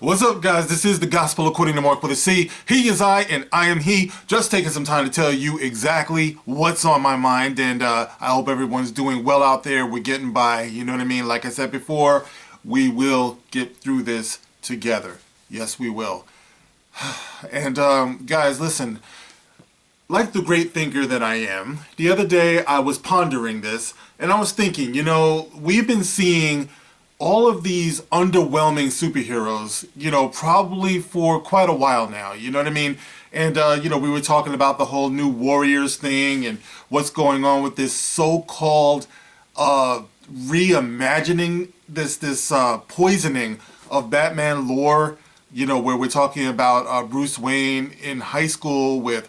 What's up, guys? This is the Gospel According to Mark with a C. He is I, and I am he. Just taking some time to tell you exactly what's on my mind, and I hope everyone's doing well out there. We're getting by, you know what I mean? Like I said before, we will get through this together. Yes, we will. And guys, listen, like the great thinker that I am, the other day I was pondering this, and I was thinking, we've been seeing all of these underwhelming superheroes, probably for quite a while now, you know what I mean? And, we were talking about the whole new Warriors thing and what's going on with this so-called reimagining, this poisoning of Batman lore, where we're talking about Bruce Wayne in high school with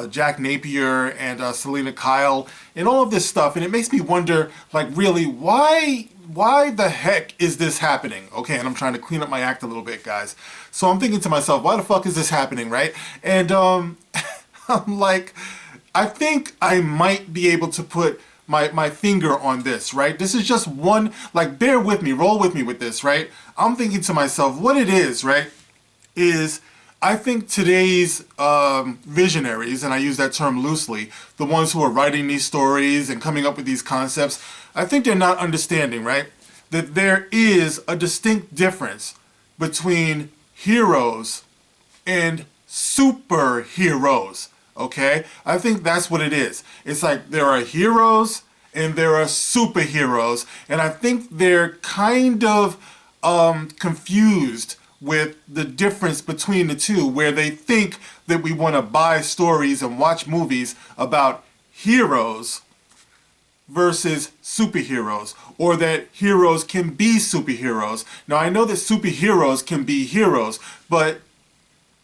Jack Napier and Selena Kyle and all of this stuff. And it makes me wonder, like, really, why the heck is this happening? Okay, and I'm trying to clean up my act a little bit, guys. So I'm thinking to myself, why the fuck is this happening, right? And I'm like, I think I might be able to put my finger on this, right? This is just one, like, bear with me, roll with me with this, right? I'm thinking to myself, what it is, right, is I think today's visionaries, and I use that term loosely, the ones who are writing these stories and coming up with these concepts, I think they're not understanding, right, that there is a distinct difference between heroes and superheroes, okay? I think that's what it is. It's like there are heroes and there are superheroes, and I think they're kind of confused with the difference between the two, where they think that we want to buy stories and watch movies about heroes versus superheroes, or that heroes can be superheroes. Now, I know that superheroes can be heroes, but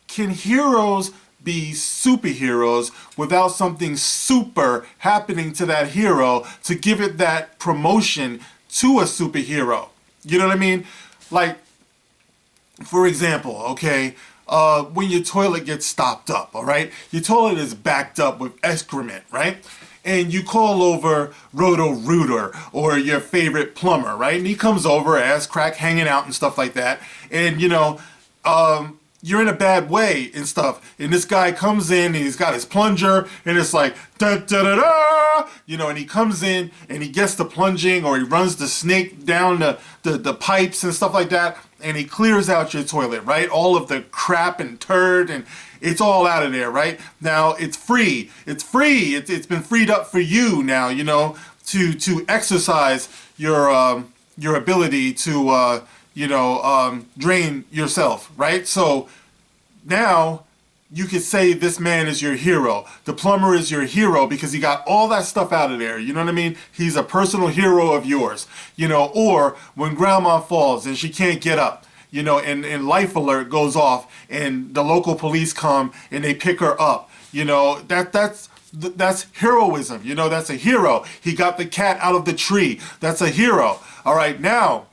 can heroes be superheroes without something super happening to that hero to give it that promotion to a superhero? You know what I mean? Like, for example, okay, when your toilet gets stopped up, all right? Your toilet is backed up with excrement, right? And you call over Roto-Rooter or your favorite plumber, right? And he comes over, ass crack, hanging out and stuff like that. And, you're in a bad way and stuff. And this guy comes in and he's got his plunger and it's like, da da da da, and he comes in and he gets the plunging, or he runs the snake down the pipes and stuff like that. And he clears out your toilet, right? All of the crap and turd, and it's all out of there, right? Now, it's free. It's free. It's been freed up for you now, to exercise your ability to, drain yourself, right? So now you could say this man is your hero. The plumber is your hero because he got all that stuff out of there. You know what I mean? He's a personal hero of yours, or when grandma falls and she can't get up, and life alert goes off and the local police come and they pick her up, that's heroism. That's a hero. He got the cat out of the tree. That's a hero. All right, now,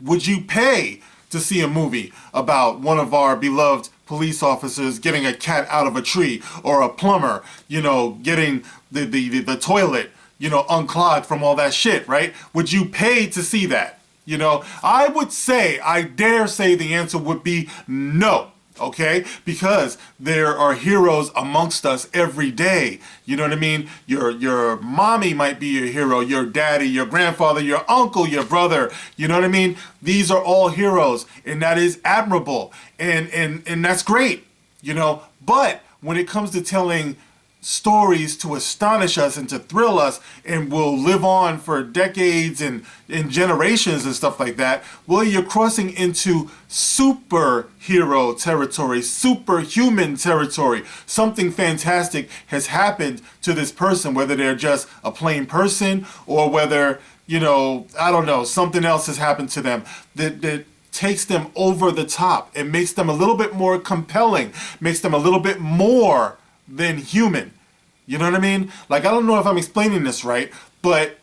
would you pay to see a movie about one of our beloved police officers getting a cat out of a tree, or a plumber, getting the toilet, unclogged from all that shit, right? Would you pay to see that? I would say, I dare say the answer would be no. Okay? Because there are heroes amongst us every day. You know what I mean? Your mommy might be your hero, your daddy, your grandfather, your uncle, your brother. You know what I mean? These are all heroes, and that is admirable. And that's great, But when it comes to telling stories to astonish us and to thrill us and will live on for decades and generations and stuff like that, well, you're crossing into superhero territory, superhuman territory. Something fantastic has happened to this person, whether they're just a plain person or whether, I don't know, something else has happened to them that takes them over the top. It makes them a little bit more compelling, makes them a little bit more than human. You know what I mean? Like, I don't know if I'm explaining this right, but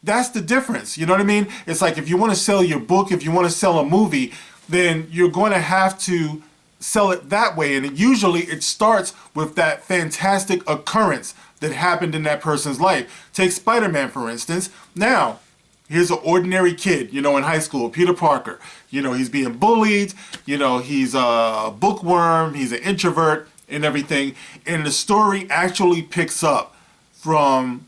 that's the difference. You know what I mean? It's like, if you want to sell your book, if you want to sell a movie, then you're going to have to sell it that way. And usually it starts with that fantastic occurrence that happened in that person's life. Take Spider-Man, for instance. Now, here's an ordinary kid, you know, in high school, Peter Parker. You know, he's being bullied, you know, he's a bookworm, he's an introvert and everything. And the story actually picks up from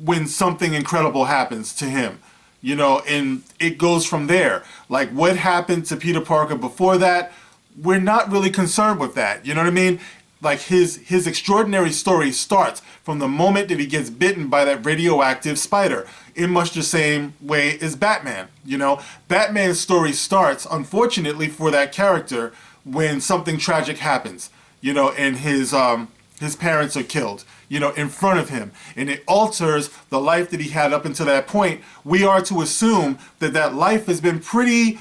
when something incredible happens to him, you know, and it goes from there. Like what happened to Peter Parker before that, we're not really concerned with that. You know what I mean? Like his extraordinary story starts from the moment that he gets bitten by that radioactive spider, in much the same way as Batman. You know, Batman's story starts, unfortunately for that character, when something tragic happens. You know, and his parents are killed, you know, in front of him, and it alters the life that he had up until that point. We are to assume that that life has been pretty,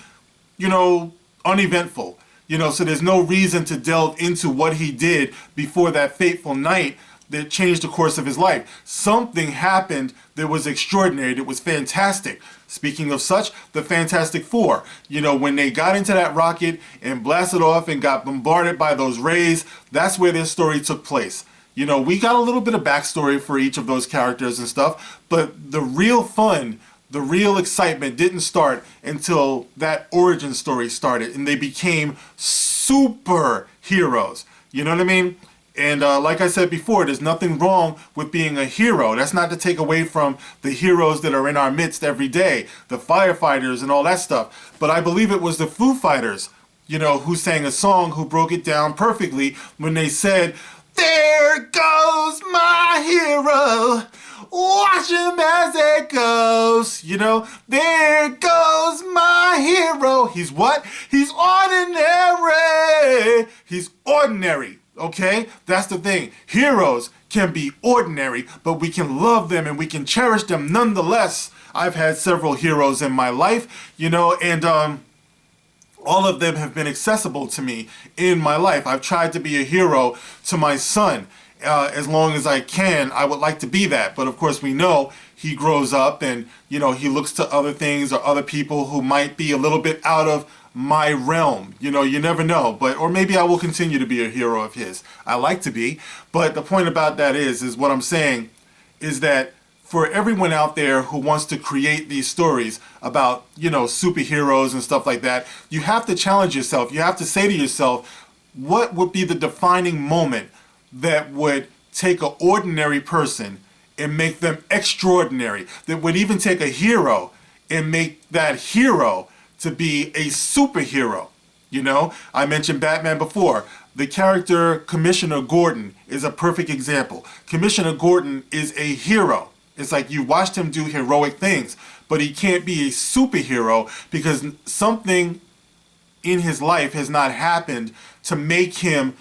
you know, uneventful. You know, so there's no reason to delve into what he did before that fateful night that changed the course of his life. Something happened that was extraordinary, that was fantastic. Speaking of such, the Fantastic Four, you know, when they got into that rocket and blasted off and got bombarded by those rays, that's where their story took place. You know, we got a little bit of backstory for each of those characters and stuff, but the real fun, the real excitement didn't start until that origin story started and they became superheroes. You know what I mean? And like I said before, there's nothing wrong with being a hero. That's not to take away from the heroes that are in our midst every day, the firefighters and all that stuff. But I believe it was the Foo Fighters, you know, who sang a song, who broke it down perfectly when they said, "There goes my hero. Watch him as it goes." You know, there goes my hero. He's what? He's ordinary. He's ordinary. Okay? That's the thing. Heroes can be ordinary, but we can love them and we can cherish them nonetheless. I've had several heroes in my life, you know, and all of them have been accessible to me in my life. I've tried to be a hero to my son. As long as I can, I would like to be that. But of course, we know he grows up and, you know, he looks to other things or other people who might be a little bit out of my realm. You know, you never know. But, or maybe I will continue to be a hero of his. I like to be. But the point about that is what I'm saying is that for everyone out there who wants to create these stories about, you know, superheroes and stuff like that, you have to challenge yourself. You have to say to yourself, what would be the defining moment that would take an ordinary person and make them extraordinary, that would even take a hero and make that hero to be a superhero? You know, I mentioned Batman before. The character Commissioner Gordon is a perfect example. Commissioner Gordon is a hero. It's like you watched him do heroic things, but he can't be a superhero because something in his life has not happened to make him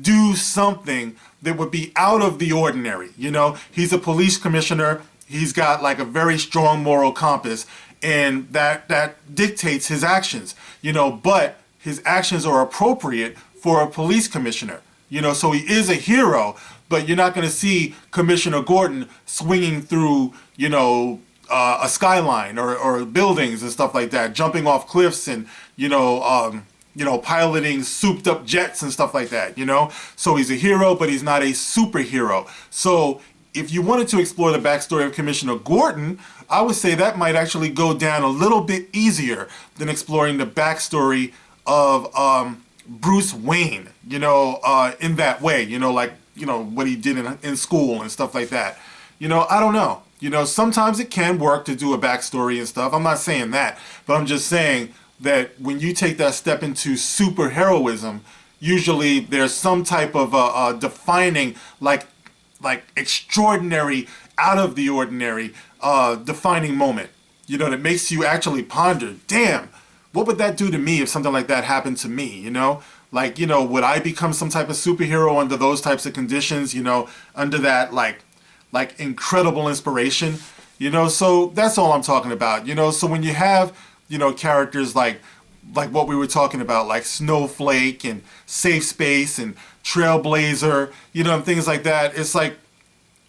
do something that would be out of the ordinary. You know, he's a police commissioner. He's got like a very strong moral compass, and that dictates his actions, you know, but his actions are appropriate for a police commissioner. You know, so he is a hero, but you're not going to see Commissioner Gordon swinging through, you know, a skyline or buildings and stuff like that, jumping off cliffs and, you know, piloting souped up jets and stuff like that, you know? So he's a hero, but he's not a superhero. So if you wanted to explore the backstory of Commissioner Gordon, I would say that might actually go down a little bit easier than exploring the backstory of Bruce Wayne, you know, in that way, you know, like, you know, what he did in school and stuff like that. You know, I don't know. You know, sometimes it can work to do a backstory and stuff. I'm not saying that, but I'm just saying that when you take that step into superheroism, usually there's some type of defining, like extraordinary, out of the ordinary, defining moment, you know, that makes you actually ponder, damn, what would that do to me if something like that happened to me, you know? Like, you know, would I become some type of superhero under those types of conditions, you know, under that, like incredible inspiration, you know? So that's all I'm talking about, you know? So when you have, you know, characters like what we were talking about, like Snowflake and Safe Space and Trailblazer, you know, and things like that, it's like,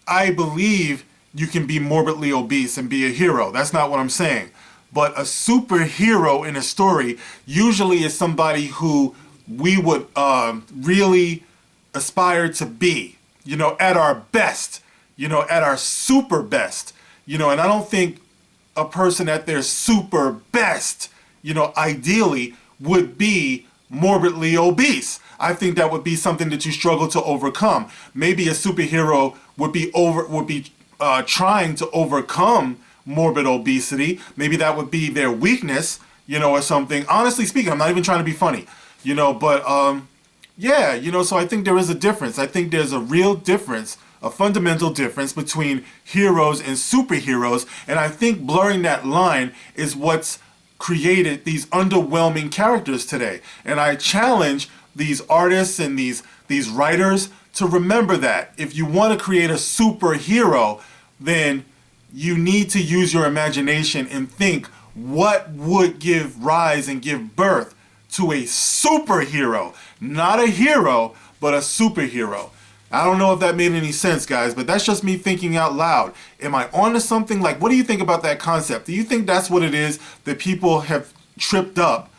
I believe you can be morbidly obese and be a hero. That's not what I'm saying. But a superhero in a story usually is somebody who we would really aspire to be, you know, at our best, you know, at our super best, you know, and I don't think a person at their super best, ideally would be morbidly obese. I think that would be something that you struggle to overcome. Maybe a superhero would be trying to overcome morbid obesity. Maybe that would be their weakness, or something. Honestly speaking, I'm not even trying to be funny, but yeah, so I think there is a difference. I think there's a real difference, a fundamental difference between heroes and superheroes, and I think blurring that line is what's created these underwhelming characters today. And I challenge these artists and these writers to remember that if you want to create a superhero, then you need to use your imagination and think what would give rise and give birth to a superhero. Not a hero, but a superhero. I don't know if that made any sense, guys, but that's just me thinking out loud. Am I onto something? Like, what do you think about that concept? Do you think that's what it is that people have tripped up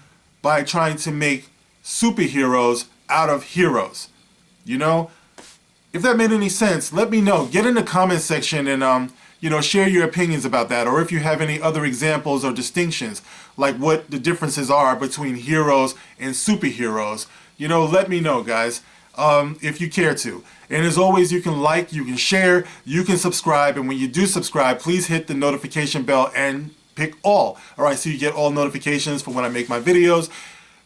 by trying to make superheroes out of heroes? If that made any sense, let me know. Get in the comment section and share your opinions about that, or if you have any other examples or distinctions, like what the differences are between heroes and superheroes. Let me know, guys, if you care to. And as always, you can like, you can share, you can subscribe, and when you do subscribe, please hit the notification bell and pick all. All right, so you get all notifications for when I make my videos.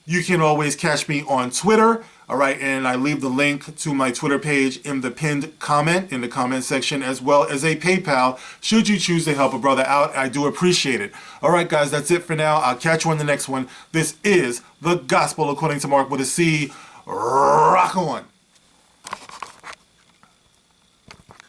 You can always catch me on Twitter. All right, and I leave the link to my Twitter page in the pinned comment in the comment section, as well as a PayPal, should you choose to help a brother out. I do appreciate it. All right, guys, that's it for now. I'll catch you on the next one. This is The Gospel According to Mark with a C. Rock on.